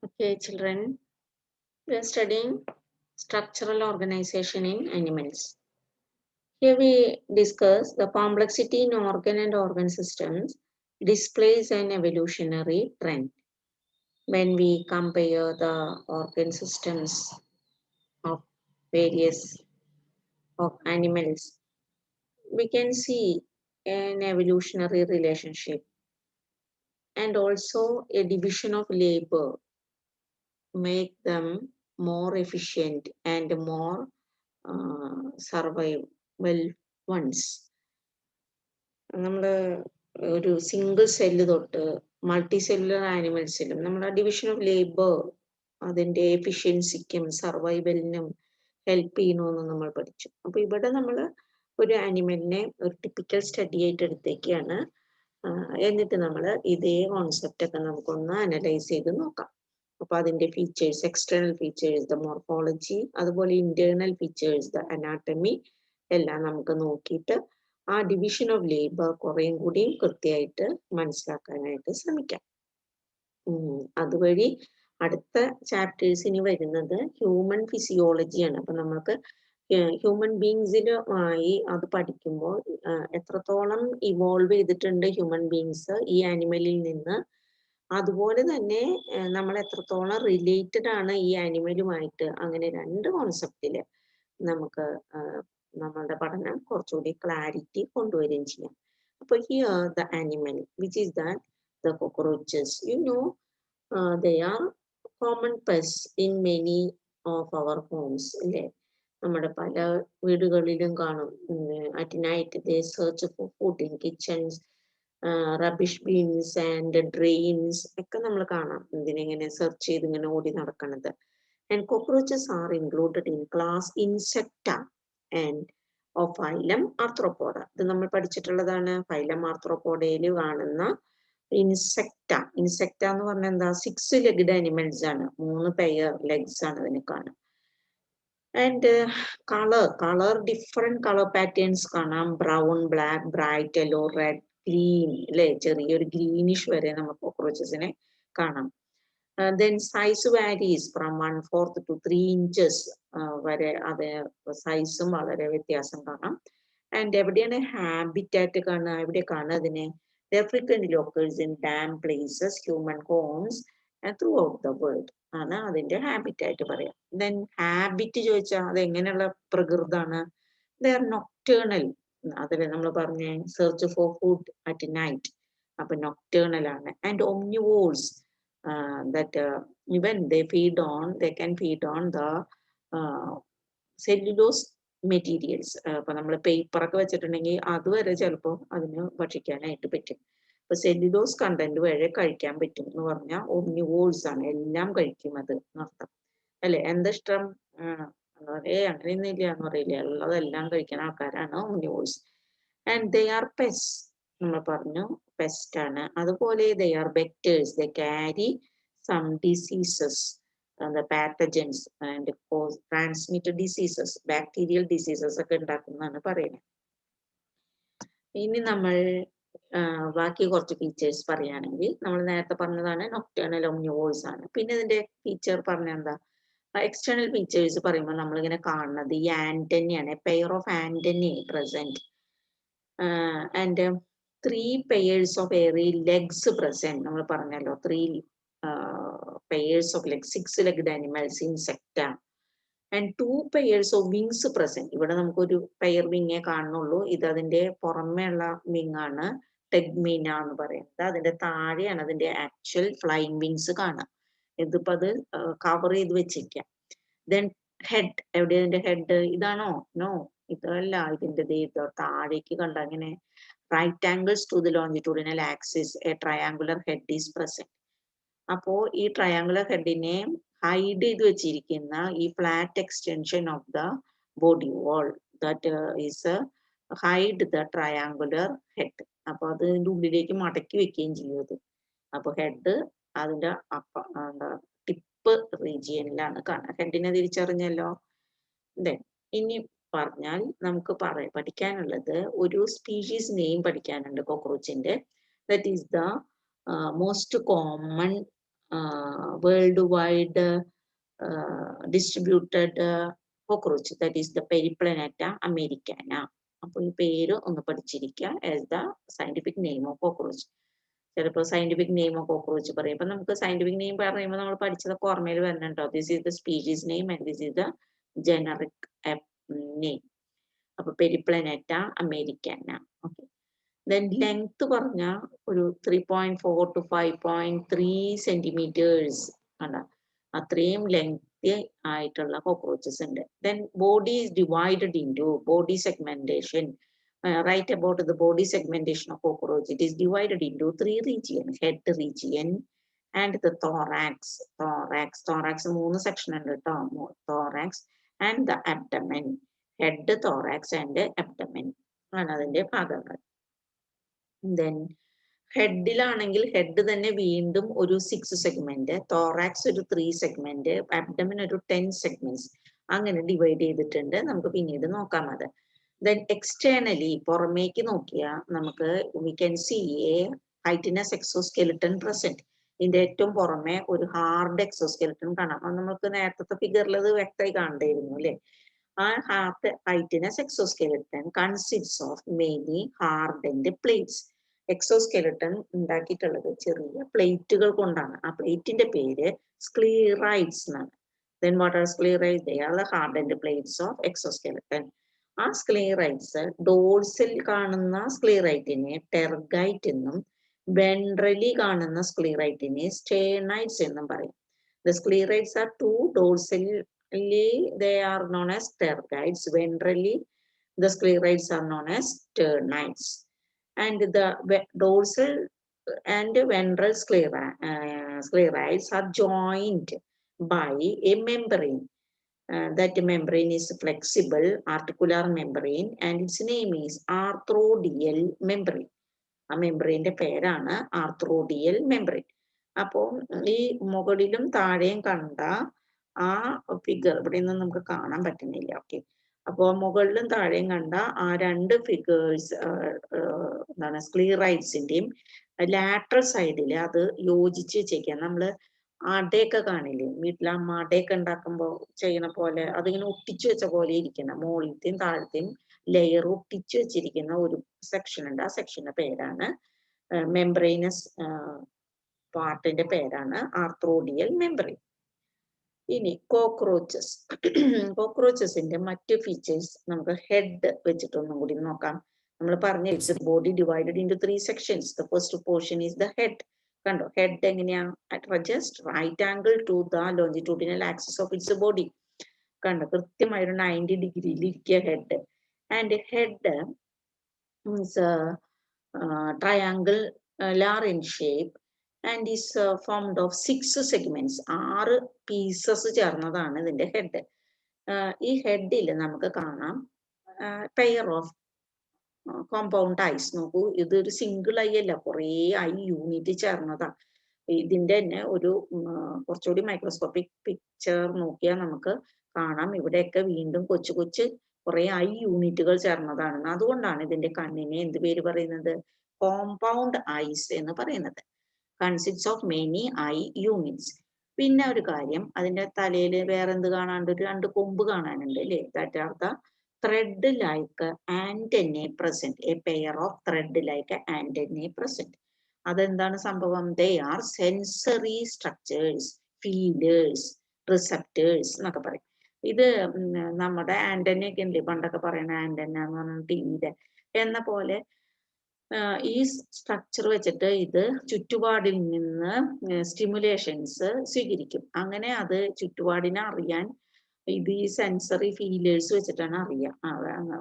Okay, children, we are studying structural organization in animals. Here we discuss the complexity in organ and organ systems displays an evolutionary trend. When we compare the organ systems of various of animals, we can see an evolutionary relationship and also a division of labor make them more efficient and more survival ones. നമ്മൾ ഒരു single cell തൊട്ട് multi cellular ആനിമൽസിലും നമ്മൾ ആ division of labour അതിൻ്റെ എഫിഷ്യൻസിക്കും സർവൈവലിനും help ചെയ്യണമെന്ന് നമ്മൾ പഠിച്ചു. അപ്പോൾ ഇവിടെ നമ്മൾ ഒരു ആനിമലിനെ ഒരു ടിപ്പിക്കൽ സ്റ്റഡി ആയിട്ട് എടുത്തേക്കാണ്. എന്നിട്ട് നമ്മൾ ഇതേ കോൺസെപ്റ്റ് ഒക്കെ നമുക്കൊന്ന് അനലൈസ് ചെയ്ത് നോക്കാം. അപ്പോൾ അതിൻ്റെ features, external features, the morphology, അതുപോലെ ഇന്റേണൽ ഫീച്ചേഴ്സ്, ദ അനാട്ടമി എല്ലാം നമുക്ക് നോക്കിയിട്ട് ആ ഡിവിഷൻ ഓഫ് ലേബർ കുറേയും കൂടി കൃത്യമായിട്ട് മനസ്സിലാക്കാനായിട്ട് ശ്രമിക്കാം. അതുവഴി അടുത്ത ചാപ്റ്റേഴ്സ് ഇനി വരുന്നത് ഹ്യൂമൻ ഫിസിയോളജിയാണ്. അപ്പൊ നമുക്ക് ഹ്യൂമൻ ബീങ്സിലുമായി അത് പഠിക്കുമ്പോൾ എത്രത്തോളം ഇവോൾവ് ചെയ്തിട്ടുണ്ട് ഹ്യൂമൻ ബീങ്സ് ഈ ആനിമലിൽ നിന്ന്, അതുപോലെ തന്നെ നമ്മൾ എത്രത്തോളം റിലേറ്റഡ് ആണ് ഈ ആനിമലുമായിട്ട്, അങ്ങനെ രണ്ട് കോൺസെപ്റ്റില് നമുക്ക് നമ്മളുടെ പഠനം കുറച്ചുകൂടി ക്ലാരിറ്റി കൊണ്ടുവരികയും ചെയ്യാം. അപ്പൊ here the animal which is that the cockroaches, you know they are common pests in many of our homes, അല്ലേ? നമ്മുടെ പല വീടുകളിലും കാണും. At night they search for food in kitchens, rubbish bins and drains ഒക്കെ നമ്മൾ കാണാം. ഇതിനെങ്ങനെ search ചെയ്ത് ഇങ്ങനെ ഓടി നടക്കണത്. And cockroaches are included in class Insecta and of phylum Arthropoda. ഇത് നമ്മൾ പഠിച്ചിട്ടുള്ളതാണ്. ഫൈലം ആർത്രോപോഡയിൽ കാണുന്ന ഇൻസെക്ട. ഇൻസെക്ട എന്ന് പറഞ്ഞാൽ എന്താ? 6 legged അനിമൽസ് ആണ്. 3 പെയർ ലെഗ്സ് ആണ് അതിന് കാണാം. And colour different colour patterns കാണാം. Brown, black, bright yellow, red, green, അല്ലെ? ചെറിയൊരു ഗ്രീനിഷ് വരെ നമുക്ക് കോക്രോച്ചസിനെ കാണാം. Then size varies from 1/4 to 3 inches വരെ അത് സൈസും വളരെ വ്യത്യാസം കാണാം. ആൻഡ് എവിടെയാണ് ഹാബിറ്റാറ്റ് കാണുക? എവിടെ കാണുക അതിനെ? frequently occurs in damp places, human homes and throughout the world ആണ് അതിന്റെ ഹാബിറ്റായിട്ട് പറയാം. ദെൻ ഹാബിറ്റ് ചോദിച്ചാൽ അത് എങ്ങനെയുള്ള പ്രകൃതാണ്? They are nocturnal. അതിൽ നമ്മൾ പറഞ്ഞ search for food at night, അപ്പൊ നൊക്ടേണൽ ആണ്. And omnivores, that even they can feed on the cellulose materials. അപ്പൊ നമ്മൾ പേപ്പറൊക്കെ വെച്ചിട്ടുണ്ടെങ്കിൽ അതുവരെ ചിലപ്പോൾ അതിന് ഭക്ഷിക്കാനായിട്ട് പറ്റും. അപ്പൊ സെല്ലുലോസ് കണ്ടന്റ് വരെ കഴിക്കാൻ പറ്റും എന്ന് പറഞ്ഞാൽ omnivores ആണ്, എല്ലാം കഴിക്കും അത് എന്നർത്ഥം, അല്ലെ? എന്താ ഇഷ്ടം? അങ്ങനെയൊന്നും ഇല്ല എന്ന് പറയില്ല, ഉള്ളതെല്ലാം കഴിക്കുന്ന ആൾക്കാരാണ് omnivores. And they are pests, നമ്മൾ പറഞ്ഞു പെസ്റ്റ് ആണ്. അതുപോലെ they are vectors, they carry some diseases, the pathogens and cause transmitted diseases, bacterial diseases ഒക്കെ ഉണ്ടാക്കുന്നതാണ് പറയുന്നത്. ഇനി നമ്മൾ ബാക്കി കുറച്ച് ഫീച്ചേഴ്സ് പറയുകയാണെങ്കിൽ, നമ്മൾ നേരത്തെ പറഞ്ഞതാണ് നൊക്ടേണൽ omnivores ആണ്. പിന്നെ ഇതിന്റെ ഫീച്ചർ പറഞ്ഞ എന്താ? എക്സ്റ്റേണൽ ഫീച്ചേഴ്സ് പറയുമ്പോൾ നമ്മളിങ്ങനെ കാണുന്നത് ഈ ആന്റനിയാണ്, pair of antennae present, and 3 pairs of hairy legs present. നമ്മൾ പറഞ്ഞല്ലോ 3 pairs of legs, 6 legged animals, insecta, and 2 pairs of wings present. ഇവിടെ നമുക്കൊരു പെയർ വിങ്ങേ കാണുന്നുള്ളൂ. ഇത് അതിന്റെ പുറമേ ഉള്ള വിങ് ആണ്, ടെഗ്മീന എന്ന് പറയുന്നത്. അതിന്റെ താഴെയാണ് അതിന്റെ ആക്ച്വൽ ഫ്ലൈങ് വിങ്സ് കാണാം. ഇതിപ്പോ അത് കവർ ചെയ്ത് വെച്ചിരിക്കാം. ദെൻ ഹെഡ്, എവിടെയാ ഇതിന്റെ ഹെഡ്? ഇതാണോ? നോ, ഇതല്ല. ഇതിന്റെ താഴേക്ക് കണ്ട അങ്ങനെ right angles to the longitudinal axis, a triangular head is present. അപ്പോ ഈ ട്രയാങ്കുലർ ഹെഡിനെ ഹൈഡ് ചെയ്ത് വെച്ചിരിക്കുന്ന ഈ flat extension of the body wall, that is hide the triangular head. അപ്പൊ അത് ഉള്ളിലേക്ക് മടക്കി വെക്കുകയും ചെയ്യും അത്. അപ്പൊ ഹെഡ് അതിന്റെ ടിപ്പ് റീജിയനിലാണ് കാണുക. ഹെഡിനെ തിരിച്ചറിഞ്ഞല്ലോ. ഇനി പറഞ്ഞാൽ നമുക്ക് പഠിക്കാനുള്ളത് ഒരു സ്പീഷീസ് നെയിം പഠിക്കാനുണ്ട് കോക്രോച്ചിന്റെ. That is the most common worldwide distributed cockroach, that is the Periplaneta americana. അപ്പോൾ ഈ പേര് ഒന്ന് പഠിച്ചിരിക്കുക as the scientific name of cockroach. ചിലപ്പോൾ സയന്റിഫിക് നെയിം ഓഫ് കോക്രോച്ച് പറയും. അപ്പൊ നമുക്ക് സയന്റിഫിക് നെയിം പറയുമ്പോൾ നമ്മൾ പഠിച്ചതൊക്കെ ഓർമ്മയിൽ വരുന്നുണ്ടോ? This is the species name and this is the generic name. അപ്പൊ പെരിപ്ലനറ്റ അമേരിക്കാന. ഓക്കെ. ദെൻ ലെങ്ത് പറഞ്ഞ ഒരു 3.4 to 5.3 സെന്റിമീറ്റേഴ്സ് ആണ്. അത്രയും ലെങ്ത് ആയിട്ടുള്ള കോക്രോച്ചസ് ഉണ്ട്. Then body is divided into body segmentation. Write about the body segmentation of cockroach. It is divided into 3 regions: head region and the thorax. Thorax 3 section ഉണ്ട് ട്ടോ. Thorax and the abdomen. Head, thorax and abdomen ആണ് അതിന്റെ ഭാഗങ്ങൾ. Then ഹെഡിലാണെങ്കിൽ head തന്നെ വീണ്ടും ഒരു 6 segment, thorax ഒരു 3 segment, abdomen ഒരു 10 സെഗ്മെന്റ്സ്, അങ്ങനെ ഡിവൈഡ് ചെയ്തിട്ടുണ്ട്. നമുക്ക് പിന്നീട് നോക്കാം അത്. ദെൻ എക്സ്റ്റേണലി പുറമേക്ക് നോക്കിയാൽ നമുക്ക് we can see a chitinous exoskeleton present. ഇതിന്റെ ഏറ്റവും പുറമെ ഒരു ഹാർഡ് എക്സോസ്കെലിട്ടൺ കാണാം. അത് നമുക്ക് നേരത്തെ ഫിഗറിൽ അത് വ്യക്തമായി കാണേണ്ടിയിരുന്നു അല്ലെ. ആ hard chitinous exoskeleton consists of mainly hardened plates. Exoskeleton ഉണ്ടാക്കിയിട്ടുള്ളത് ചെറിയ പ്ലേറ്റുകൾ കൊണ്ടാണ്. ആ പ്ലേറ്റിന്റെ പേര് സ്ക്ലീറൈഡ്സ് എന്നാണ്. Then what are sclerites? They are the hardened plates of exoskeleton. ആ സ്ക്ലീറൈറ്റ്സ് ഡോർസൽ കാണുന്ന സ്ക്ലീറൈറ്റിനെ ടെർഗൈറ്റ് എന്നും വെൻട്രലി കാണുന്ന സ്ക്ലീറൈറ്റിനെ സ്റ്റേർണൈറ്റ്സ് എന്നും പറയും. The sclerites are two. Dorsally they are known as tergites. Ventrally the sclerites are known as sternites. And the dorsal and ventral sclerites are joined by a membrane. That membrane is flexible articular membrane and its name is arthrodial membrane. ആ മെംബ്രെയിന്റെ പേരാണ് ആർത്രോഡിയൽ membrane. അപ്പോൾ ഈ മുകളിലും താഴെയും കണ്ട ആ figure ഇവിടെ നിന്ന് നമുക്ക് കാണാൻ പറ്റുന്നില്ല. ഓക്കെ. അപ്പോൾ മുകളിലും താഴെയും കണ്ട ആ 2 ഫിഗേഴ്സ് എന്താണ് സ്ക്ലീറൈറ്റ്സിന്റെയും ലാറ്ററൽ സൈഡിൽ അത് യോജിച്ച് വെച്ചേക്കാം. നമ്മള് അടയൊക്കെ കാണില്ലേ വീട്ടിൽ, അമ്മ അടയൊക്കെ ഉണ്ടാക്കുമ്പോൾ ചെയ്യുന്ന പോലെ അതിങ്ങനെ ഒട്ടിച്ചു വെച്ച പോലെ ഇരിക്കുന്ന മുകളിലത്തെയും താഴത്തെയും ലെയർ ഒട്ടിച്ചു വെച്ചിരിക്കുന്ന ഒരു സെക്ഷൻ ഉണ്ട്. ആ സെക്ഷന്റെ പേരാണ് മെംബ്രെയിനസ് പാർട്ടിന്റെ പേരാണ് ആർത്രോഡിയൽ മെംബ്രെയിൻ. ഇനി കോക്രോച്ചസ്. കോക്രോച്ചസിന്റെ മറ്റ് ഫീച്ചേഴ്സ് നമുക്ക് ഹെഡ് വെച്ചിട്ടൊന്നും കൂടി നോക്കാം. നമ്മൾ പറഞ്ഞ its body divided into 3 sections. The first portion is the head. കണ്ടോ ഹെഡ് എങ്ങനെയാ? Just right angle to the longitudinal axis of its body. കണ്ടോ കൃത്യമായ ഒരു 90 ഡിഗ്രിയിൽ ഇരിക്കുക head. And head means triangular in shape and is formed of 6 segments. 6 pieces ചേർന്നതാണ് ഇതിന്റെ head. ഈ ഹെഡിൽ നമുക്ക് കാണാം പെയർ ഓഫ് കോമ്പൗണ്ട് ഐസ്. നോക്കൂ, ഇതൊരു സിംഗിൾ ഐ അല്ല, കുറേ ഐ യൂണിറ്റ് ചേർന്നതാ. ഇതിന്റെ തന്നെ ഒരു കുറച്ചുകൂടി മൈക്രോസ്കോപ്പിക് പിക്ചർ നോക്കിയാൽ നമുക്ക് കാണാം ഇവിടെയൊക്കെ വീണ്ടും കൊച്ചു കൊച്ചു കുറെ ഐ യൂണിറ്റുകൾ ചേർന്നതാണ്. അതുകൊണ്ടാണ് ഇതിന്റെ കണ്ണിനെ എന്ത് പേര് പറയുന്നത്? കോമ്പൗണ്ട് ഐസ് എന്ന് പറയുന്നത്. Consists of many I units. പിന്നെ ഒരു കാര്യം, അതിന്റെ തലയിൽ വേറെ എന്ത് കാണാണ്ട്? ഒരു 2 കൊമ്പ് കാണാനുണ്ട് അല്ലേ? That are the thread like antennae present. A pair of thread like antennae present. അതെന്താണ് സംഭവം? They are sensory structures, feelers, receptors എന്നൊക്കെ പറയും. ഇത് നമ്മുടെ ആന്റനയൊക്കെ ഉണ്ട്, പണ്ടൊക്കെ പറയുന്ന ആന്റന എന്ന് പറഞ്ഞാൽ ടിവിയുടെ എന്ന പോലെ ഈ സ്ട്രക്ചർ വെച്ചിട്ട് ഇത് ചുറ്റുപാടിൽ നിന്ന് സ്റ്റിമുലേഷൻസ് സ്വീകരിക്കും. അങ്ങനെ അത് ചുറ്റുപാടിനെ അറിയാൻ ഇത് ഈ സെൻസറി ഫീലേഴ്സ് വെച്ചിട്ടാണ് അറിയാം.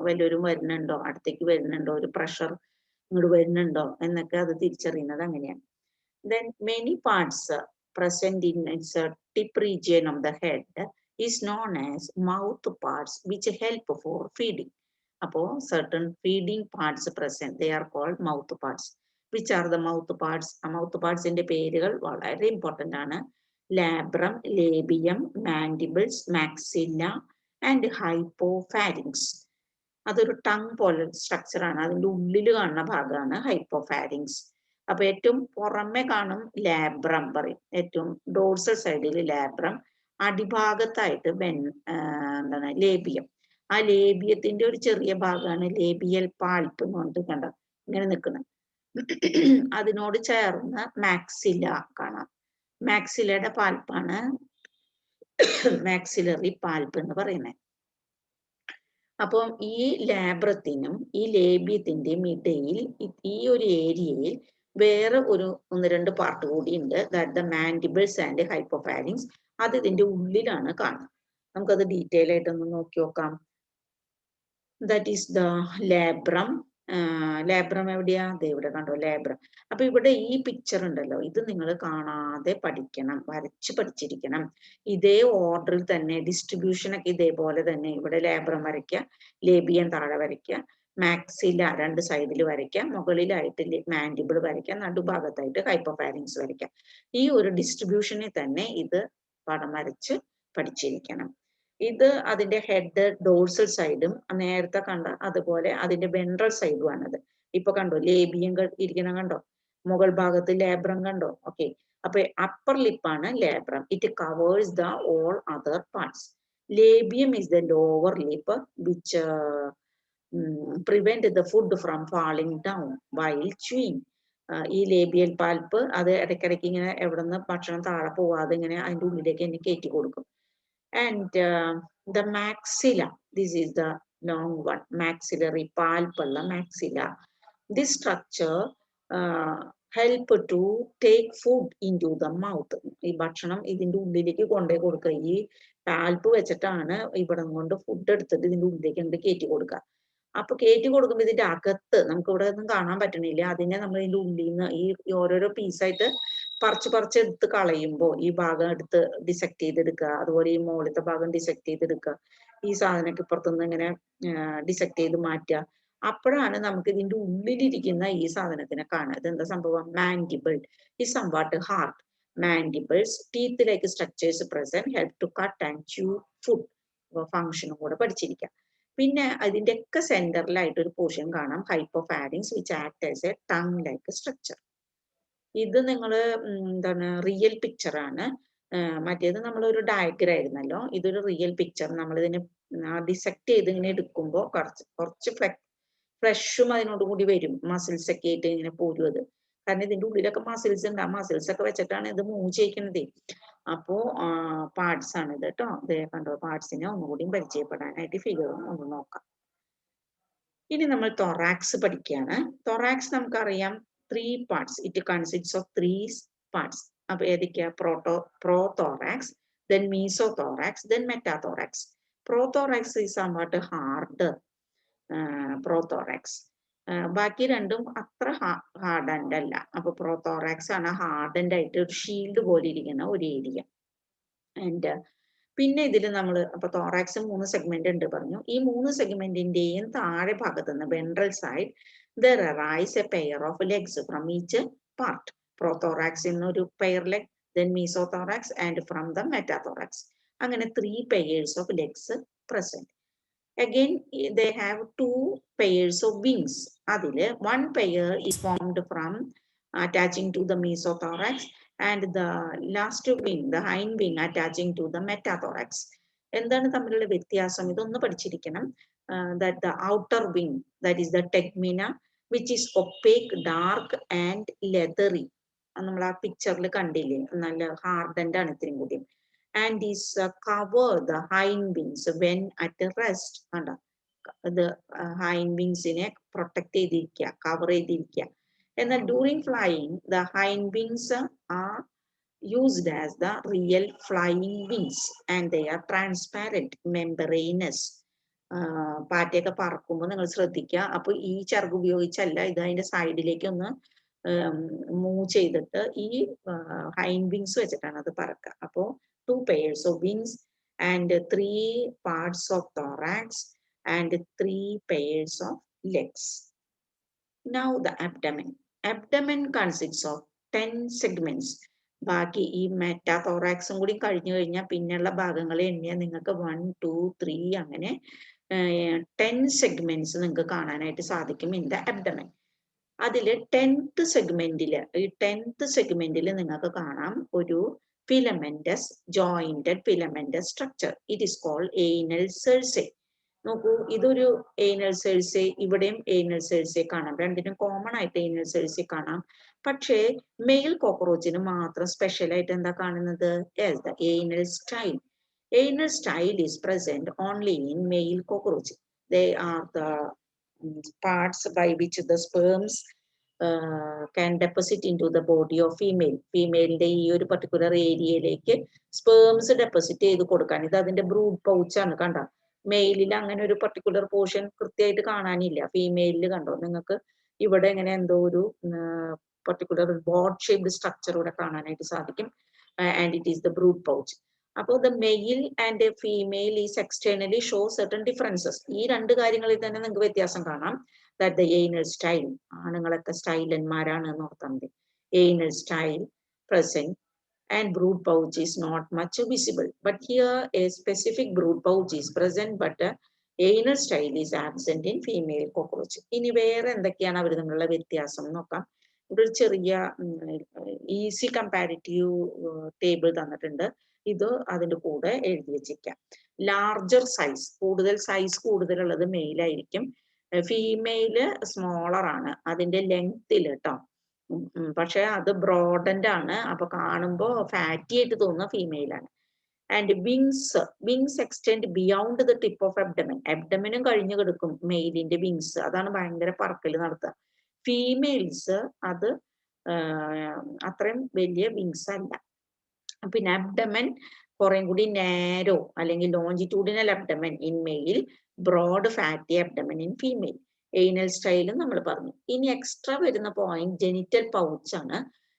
വല്ലവരും വരുന്നുണ്ടോ, അടുത്തേക്ക് വരുന്നുണ്ടോ, ഒരു പ്രഷർ ഇങ്ങോട്ട് വരുന്നുണ്ടോ എന്നൊക്കെ അത് തിരിച്ചറിയുന്നത് അങ്ങനെയാണ്. Then many parts present in its tip region of the head is known as mouth parts which help for feeding. അപ്പോൾ certain feeding parts present, they are called mouth parts. Which are the mouth parts? ആ mouth പാർട്സിന്റെ പേരുകൾ വളരെ important ആണ്. Labrum, labium, mandibles, maxilla and hypopharynx. അതൊരു tongue പോലെ structure ആണ്. അതിന്റെ ഉള്ളിൽ കാണുന്ന ഭാഗമാണ് ഹൈപ്പോഫാരിങ്സ്. അപ്പൊ ഏറ്റവും പുറമെ കാണും ലാബ്രം പറയും, ഏറ്റവും ഡോർസൽ സൈഡിൽ ലാബ്രം, അടിഭാഗത്തായിട്ട് എന്താണ് ലേബിയം. ആ ലേബിയത്തിന്റെ ഒരു ചെറിയ ഭാഗമാണ് ലേബിയൽ പാൾപ്പ് എന്ന് പറഞ്ഞിട്ട് കണ്ട ഇങ്ങനെ നിൽക്കുന്നത്. അതിനോട് ചേർന്ന് മാക്സില കാണാം. മാക്സിലയുടെ പാൽപ്പാണ് മാക്സിലറി പാൽപ്പ് എന്ന് പറയുന്നത്. അപ്പം ഈ ലാബ്രത്തിനും ഈ ലേബിയത്തിന്റെയും ഇടയിൽ ഈ ഒരു ഏരിയയിൽ വേറെ ഒരു 1-2 പാർട്ട് കൂടി ഉണ്ട്, that the mandibles and hypopharynx. അത് ഇതിന്റെ ഉള്ളിലാണ് കാണുന്നത്. നമുക്കത് ഡീറ്റെയിൽ ആയിട്ടൊന്ന് നോക്കി നോക്കാം. That is the labrum. Labrum എവിടെയാ? ദേ ഇവിടെ കണ്ടോ ലാബ്രം. അപ്പൊ ഇവിടെ ഈ പിക്ചർ ഉണ്ടല്ലോ, ഇത് നിങ്ങൾ കാണാതെ പഠിക്കണം, വരച്ച് പഠിച്ചിരിക്കണം. ഇതേ ഓർഡറിൽ തന്നെ ഡിസ്ട്രിബ്യൂഷൻ ഒക്കെ ഇതേപോലെ തന്നെ. ഇവിടെ ലാബ്രം വരയ്ക്കുക, ലേബിയം താഴെ വരയ്ക്കുക, മാക്സില 2 സൈഡിൽ വരയ്ക്കുക, മുകളിലായിട്ട് മാൻഡിബിൾ വരയ്ക്കുക, നടുഭാഗത്തായിട്ട് ഹൈപ്പോഫാരിങ്സ് വരയ്ക്കുക. ഈ ഒരു ഡിസ്ട്രിബ്യൂഷനിൽ തന്നെ ഇത് പടം വരച്ച് പഠിച്ചിരിക്കണം. ഇത് അതിന്റെ ഹെഡ് ഡോർസൽ സൈഡും നേരത്തെ കണ്ട അതുപോലെ അതിന്റെ വെൻട്രൽ സൈഡും ആണത്. ഇപ്പൊ കണ്ടോ ലേബിയം ഇരിക്കണം കണ്ടോ, മുകൾ ഭാഗത്ത് ലാബ്രം കണ്ടോ. ഓക്കെ, അപ്പൊ അപ്പർ ലിപ്പാണ് labrum. It covers the all other parts. Labium is the lower lip which prevent the food from falling down while chewing. ഈ ലേബിയൽ പാൽപ്പ് അത് ഇടയ്ക്കിടയ്ക്ക് ഇങ്ങനെ എവിടെ നിന്ന് ഭക്ഷണം താഴെ പോവാതെ ഇങ്ങനെ അതിന്റെ ഉള്ളിലേക്ക് തന്നെ കയറ്റി കൊടുക്കും. And the maxilla, this is the long one, maxillary pulp ulla maxilla. This structure help to take food into the mouth. ഈ ഭക്ഷണം ഇതിന്റെ ഉള്ളിലേക്ക് കൊണ്ടുപോയി കൊടുക്കുക. ഈ പാൽപ്പ് വെച്ചിട്ടാണ് ഇവിടെ കൊണ്ട് ഫുഡ് എടുത്തിട്ട് ഇതിന്റെ ഉള്ളിലേക്ക് കൊണ്ട് കയറ്റി കൊടുക്കുക. അപ്പൊ കയറ്റി കൊടുക്കുമ്പോൾ ഇതിന്റെ അകത്ത് നമുക്ക് ഇവിടെ ഒന്നും കാണാൻ പറ്റണില്ല, അതിനെ നമ്മൾ ഇതിന്റെ ഉള്ളിൽ നിന്ന് ഈ ഓരോരോ പീസായിട്ട് പറിച്ച് എടുത്ത് കളയുമ്പോൾ ഈ ഭാഗം എടുത്ത് ഡിസെക്ട് ചെയ്തെടുക്കുക, അതുപോലെ ഈ മുകളിലത്തെ ഭാഗം ഡിസെക്ട് ചെയ്തെടുക്കുക, ഈ സാധനമൊക്കെ ഇപ്പുറത്തുനിന്ന് ഇങ്ങനെ ഡിസെക്ട് ചെയ്ത് മാറ്റുക. അപ്പോഴാണ് നമുക്ക് ഇതിന്റെ ഉള്ളിലിരിക്കുന്ന ഈ സാധനത്തിനെ കാണുക. ഇതെന്താ സംഭവം? Mandible is somewhat hard. Mandibles, teeth-like structures present help to cut and chew food. ഫംഗ്ഷനും കൂടെ പഠിച്ചിരിക്കാം. പിന്നെ അതിന്റെ ഒക്കെ സെന്ററിലായിട്ട് ഒരു പോർഷൻ കാണാം, hypopharynx which act as A tongue like structure. ഇത് നിങ്ങൾ എന്താണ് റിയൽ പിക്ചർ ആണ്. മറ്റേത് നമ്മളൊരു ഡയഗ്രം ആയിരുന്നല്ലോ, ഇതൊരു റിയൽ പിക്ചർ. നമ്മളിതിനെ ഡിസെക്ട് ചെയ്ത് ഇങ്ങനെ എടുക്കുമ്പോൾ കുറച്ച് ഫ്ലഷും അതിനോട് കൂടി വരും, മസിൽസ് ഒക്കെ ആയിട്ട് ഇങ്ങനെ പോരും അത്. കാരണം ഇതിന്റെ ഉള്ളിലൊക്കെ മസിൽസ് ഉണ്ട്, ആ മസിൽസ് ഒക്കെ വെച്ചിട്ടാണ് ഇത് മൂവ് ചെയ്യിക്കുന്നത്. അപ്പോ പാർട്സ് ആണ് ഇത് കേട്ടോ. ഇതേ കണ്ടോ, പാർട്സിനെ ഒന്നുകൂടിയും പരിചയപ്പെടാനായിട്ട് ഫിഗർ ഒന്ന് നോക്കാം. ഇനി നമ്മൾ തൊറാക്സ് പഠിക്കുകയാണ്. തൊറാക്സ് നമുക്കറിയാം 3 parts. It consists of 3 parts. അപ്പൊ ഏതൊക്കെയാ? prothorax, then mesothorax, then metathorax. Prothorax is somewhat harder. prothorax. ബാക്കി രണ്ടും അത്ര ഹാർഡൻഡ് അല്ല. അപ്പൊ പ്രോത്തോറാക്സ് ആണ് ഹാർഡൻഡ് ആയിട്ട് ഒരു ഷീൽഡ് പോലെ ഇരിക്കുന്ന ഒരു ഏരിയ. ആൻഡ് പിന്നെ ഇതിൽ നമ്മൾ അപ്പൊ തോറാക്സ് 3 സെഗ്മെന്റ് ഉണ്ട് പറഞ്ഞു. ഈ 3 സെഗ്മെന്റിന്റെയും താഴെ ഭാഗത്ത് നിന്ന് ventral side there arise a pair of legs from each part. Prothorax ഒരു pair leg, then mesothorax and from the metathorax. അങ്ങനെ 3 pairs of legs present. Again they have 2 pairs of wings. അതില് 1 pair is formed from attaching to the mesothorax and the last wing, the hind wing, attaching to the metathorax. എന്താണ് തമ്മിലുള്ള വ്യത്യാസം? ഇതൊന്ന് പഠിച്ചിരിക്കണം. That the outer wing, that is the tegmina, which is opaque, dark and leathery. നമ്മൾ ആ പിക്ചറിൽ കണ്ടില്ലേ, നല്ല ഹാർഡൻഡ് ആണ് ഇത്രയും കൂടി. And is cover the hind wings when at rest. കണ്ടോ, ഇത് hind wingsനെ പ്രൊട്ടക്ട് ചെയ്തിരിക്കുക, കവർ ചെയ്തിരിക്കുക. എന്നാൽ during flying the hind wings are used as the real flying wings and they are transparent, membranous. പാറ്റയൊക്കെ പറക്കുമ്പോൾ നിങ്ങൾ ശ്രദ്ധിക്കുക. അപ്പൊ ഈ ചിറക് ഉപയോഗിച്ചല്ല, ഇത് അതിന്റെ സൈഡിലേക്ക് ഒന്ന് മൂവ് ചെയ്തിട്ട് ഈ ഹൈൻഡ് വിങ്സ് വെച്ചിട്ടാണ് അത് പറക്കുക. അപ്പോ 2 pairs of wings and 3 parts of thorax and 3 pairs of legs. Now the abdomen. Abdomen consists of 10 segments. ബാക്കി ഈ മെറ്റാതോറാക്സും കൂടി കഴിഞ്ഞു കഴിഞ്ഞാൽ പിന്നെയുള്ള ഭാഗങ്ങൾ എണ്ണിയാൽ നിങ്ങൾക്ക് 1, 2, 3 അങ്ങനെ 10 segments നിങ്ങൾക്ക് കാണാനായിട്ട് സാധിക്കും in the abdomen. അതില് 10th സെഗ്മെന്റില് ഈ 10th സെഗ്മെന്റിൽ നിങ്ങൾക്ക് കാണാം ഒരു filamentous jointed filamentous structure. It is called anal cerci. നോക്കൂ, ഇതൊരു anal cerci, ഇവിടെയും anal cerci കാണാം. രണ്ടിനും കോമൺ ആയിട്ട് anal cerci കാണാം. പക്ഷേ മെയിൽ കോക്രോച്ചിന് മാത്രം സ്പെഷ്യൽ ആയിട്ട് എന്താ കാണുന്നത്? Yes, the anal style. Anal style is present only in male cockroach. They are the parts by which the sperms can deposit into the body of female. ഫീമെയിലിന്റെ ഈ ഒരു particular ഏരിയയിലേക്ക് sperms deposit ചെയ്ത് കൊടുക്കാൻ. ഇത് അതിന്റെ ബ്രൂഡ് പൗച്ചാണ്. കണ്ട, മെയിലിൽ അങ്ങനെ ഒരു പർട്ടിക്കുലർ പോർഷൻ കൃത്യമായിട്ട് കാണാനില്ല. ഫീമെയിലിൽ കണ്ടോ നിങ്ങൾക്ക് ഇവിടെ ഇങ്ങനെ എന്തോ ഒരു പർട്ടിക്കുലർ ബോർഡ് ഷേപ്ഡ് സ്ട്രക്ചർ ഇവിടെ കാണാനായിട്ട് സാധിക്കും. And it is the brood pouch. അപ്പോൾ the male and female is externally show certain differences. ഈ രണ്ട് കാര്യങ്ങളിൽ തന്നെ നിങ്ങൾക്ക് വ്യത്യാസം കാണാം. That the anal style, ആണുങ്ങളൊക്കെ സ്റ്റൈലന്മാരാണ് എന്ന് ഓർത്താൽ മതി. Anal style present and brood pouch is not much visible. But here a specific brood pouch is present, but anal style is absent in female cockroach. ഇനി വേറെ എന്തൊക്കെയാണ് അവർ തമ്മിലുള്ള വ്യത്യാസം നോക്കാം. ഇവിടെ ഒരു ചെറിയ ഈസി കമ്പാരിറ്റീവ് ടേബിൾ തന്നിട്ടുണ്ട്. ഇത് അതിന്റെ കൂടെ എഴുതി വെച്ചിരിക്കാം. ലാർജർ സൈസ്, കൂടുതൽ സൈസ് കൂടുതലുള്ളത് മെയിലായിരിക്കും. ഫീമെയില് സ്മോളർ ആണ് അതിന്റെ ലെങ്ത്തിൽ കേട്ടോ. പക്ഷെ അത് ബ്രോഡൻഡ് ആണ്. അപ്പൊ കാണുമ്പോ ഫാറ്റി ആയിട്ട് തോന്നുന്ന ഫീമെയിലാണ്. And wings extend beyond the tip of abdomen. അബ്ഡമനും കഴിഞ്ഞു കിടക്കും മെയിലിന്റെ വിങ്സ്. അതാണ് ഭയങ്കര പറക്കൽ നടത്തുക. ഫീമെയിൽസ് അത് അത്രയും വലിയ വിങ്സ് അല്ല. പിന്നെ അബ്ഡമൻ കുറേ കൂടി നാരോ അല്ലെങ്കിൽ longitudinal abdomen in male, broad fatty abdomen in female. Anal സ്റ്റൈലും നമ്മൾ പറഞ്ഞു. ഇനി എക്സ്ട്രാ വരുന്ന പോയിന്റ് ജെനിറ്റൽ പൗച്ച് ആണ്.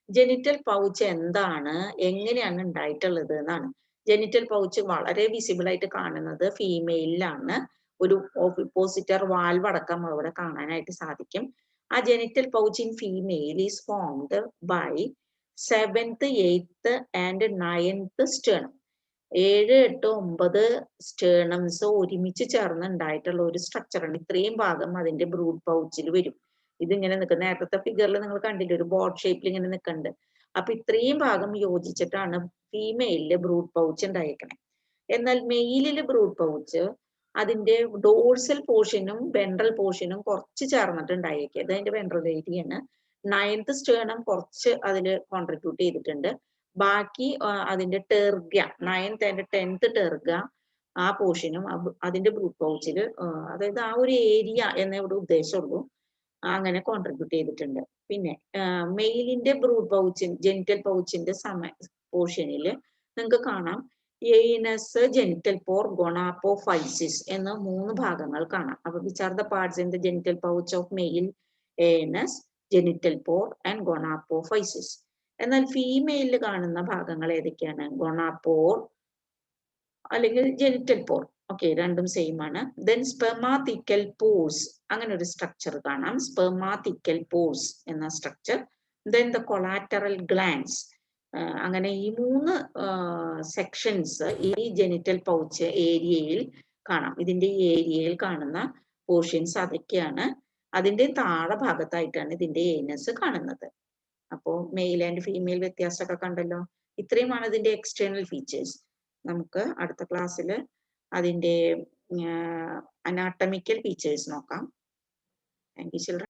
ജെനിറ്റൽ പൗച്ച് എന്താണ്, എങ്ങനെയാണ് ഉണ്ടായിട്ടുള്ളത് എന്നാണ്. ജെനിറ്റൽ പൗച്ച് വളരെ വിസിബിൾ ആയിട്ട് കാണുന്നത് ഫീമെയിലാണ്. ഒരു ഓപ്പോസിറ്റർ വാൽവ് അടക്കം അവിടെ കാണാനായിട്ട് സാധിക്കും. ആ genital pouch in female is formed by 7th, 8th and 9th sternum. 7, 8, 9 sternums ഒരുമിച്ച് ചേർന്ന് ഉണ്ടായിട്ടുള്ള ഒരു സ്ട്രക്ചറാണ്. ഇത്രയും ഭാഗം അതിന്റെ ബ്രൂഡ് പൗച്ചിൽ വരും. ഇതിങ്ങനെ നിൽക്കുന്ന നേരത്തെ ഫിഗറിൽ നിങ്ങൾ കണ്ടില്ലേ, ഒരു ബോർഡ് ഷേപ്പിൽ ഇങ്ങനെ നിൽക്കുന്നുണ്ട്. അപ്പൊ ഇത്രയും ഭാഗം യോജിച്ചിട്ടാണ് ഫീമെയിലില് ബ്രൂഡ് പൗച്ച് ഉണ്ടായിരിക്കണേ. എന്നാൽ മെയിലില് ബ്രൂഡ് പൗച്ച് അതിന്റെ ഡോർസൽ പോർഷനും വെൻട്രൽ പോർഷനും കുറച്ച് ചേർന്നിട്ട് ഉണ്ടായിരിക്കുക. ഇത് അതിന്റെ വെൻട്രൽ ഏരിയയാണ്. 9th സ്റ്റേണം കുറച്ച് അതിൽ കോൺട്രിബ്യൂട്ട് ചെയ്തിട്ടുണ്ട്. ബാക്കി അതിന്റെ ടെർഗ, 9th and 10th ടെർഗ ആ പോർഷനും അതിന്റെ ബ്രൂഡ് പൗച്ചിൽ, അതായത് ആ ഒരു ഏരിയ എന്നേ ഇവിടെ ഉദ്ദേശമുള്ളൂ, അങ്ങനെ കോൺട്രിബ്യൂട്ട് ചെയ്തിട്ടുണ്ട്. പിന്നെ മെയിലിന്റെ ബ്രൂഡ് പൗച്ചിൻ ജെനിറ്റൽ പൗച്ചിന്റെ പോർഷനിൽ നിങ്ങൾക്ക് കാണാം എയ്നസ്, ജെനിറ്റൽ പോർ, ഗൊണാപ്പോഫൈസിസ് എന്ന 3 ഭാഗങ്ങൾ കാണാം. അപ്പൊ which are the parts in the genital pouch of male? Anus, genital pore and gonapophyses. എന്നാൽ ഫീമെയിലിൽ കാണുന്ന ഭാഗങ്ങൾ ഏതൊക്കെയാണ്? ഗൊണാപ്പോർ അല്ലെങ്കിൽ ജെനിറ്റൽ പോർ. ഓക്കെ, രണ്ടും സെയിം ആണ്. ദെൻ സ്പെർമാത്തിക്കൽ പോർസ്, അങ്ങനെ ഒരു സ്ട്രക്ചർ കാണാം. സ്പെർമാത്തിക്കൽ പോർസ് എന്ന structure. Then the collateral glands. അങ്ങനെ ഈ 3 സെക്ഷൻസ് ഈ ജെനിറ്റൽ പൗച്ച് ഏരിയയിൽ കാണാം. ഇതിന്റെ ഈ ഏരിയയിൽ കാണുന്ന പോർഷൻസ് അതൊക്കെയാണ്. അതിന്റെ താഴെ ഭാഗത്തായിട്ടാണ് ഇതിന്റെ ഏനസ് കാണുന്നത്. അപ്പോ മെയിൽ ആൻഡ് ഫീമെയിൽ വ്യത്യാസമൊക്കെ കണ്ടല്ലോ. ഇത്രയുമാണ് ഇതിന്റെ എക്സ്റ്റേണൽ ഫീച്ചേഴ്സ്. നമുക്ക് അടുത്ത ക്ലാസ്സിൽ അതിന്റെ അനാട്ടമിക്കൽ ഫീച്ചേഴ്സ് നോക്കാം. Thank you children.